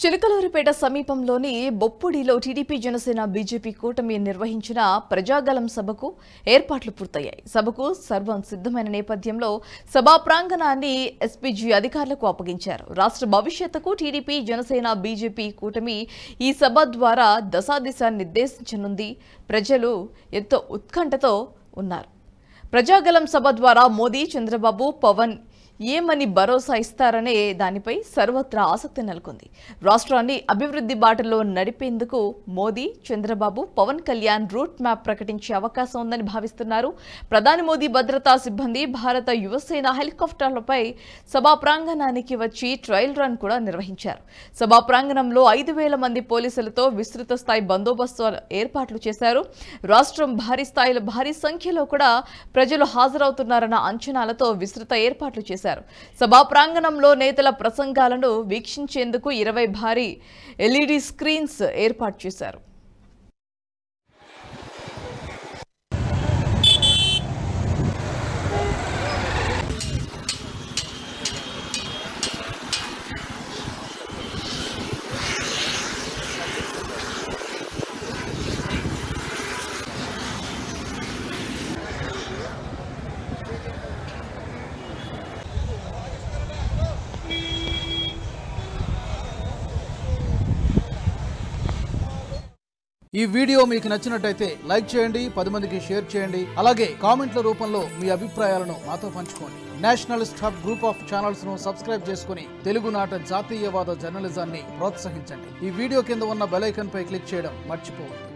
చిలకలూరిపేట సమీపంలోని బొప్పుడిలో TDP Janasena BJP కూటమి నిర్వహించిన ప్రజాగలం సభకు ఏర్పాట్లు పూర్తయ్యాయి. సభకు సర్వం సిద్ధమైన నేపథ్యంలో సభా ప్రాంగణాన్ని ఎస్పీజీ అధికారులకు అప్పగించారు. రాష్ట్ర భవిష్యత్తుకు టీడీపీ జనసేన బీజేపీ కూటమి ఈ సభ ద్వారా దశాదిశ నిర్దేశించనుంది. ప్రజలు ఎంతో ఉత్కంఠతో ఉన్నారు. ప్రజాగలం సభ ద్వారా మోదీ, చంద్రబాబు, పవన్ ఏమని భరోసా ఇస్తారనే దానిపై సర్వత్రా ఆసక్తి నెలకొంది. రాష్ట్రాన్ని అభివృద్ధి బాటలో నడిపేందుకు మోదీ, చంద్రబాబు, పవన్ కళ్యాణ్ రూట్ మ్యాప్ ప్రకటించే అవకాశం ఉందని భావిస్తున్నారు. ప్రధాని మోదీ భద్రతా సిబ్బంది భారత యువసేన హెలికాప్టర్లపై సభా ప్రాంగణానికి వచ్చి ట్రయల్ రన్ కూడా నిర్వహించారు. సభా ప్రాంగణంలో 5,000 మంది పోలీసులతో విస్తృత స్థాయి బందోబస్తు ఏర్పాట్లు చేశారు. రాష్ట్రం భారీ సంఖ్యలో కూడా ప్రజలు హాజరవుతున్నారన్న అంచనాలతో విస్తృత ఏర్పాట్లు చేశారు. సభా ప్రాంగణంలో నేతల ప్రసంగాలను వీక్షించేందుకు 20 భారీ ఎల్ఈడీ స్క్రీన్స్ ఏర్పాటు చేశారు. ఈ వీడియో మీకు నచ్చినట్టయితే లైక్ చేయండి, 10 మందికి షేర్ చేయండి. అలాగే కామెంట్ల రూపంలో మీ అభిప్రాయాలను మాతో పంచుకోండి. Nationalist hub group of channels ను సబ్స్క్రైబ్ చేసుకుని తెలుగునాట జాతీయవాద జర్నలిజాన్ని ప్రోత్సహించండి. ఈ వీడియో కింద ఉన్న బెల్ ఐకాన్ పై క్లిక్ చేయడం మర్చిపోవద్దు.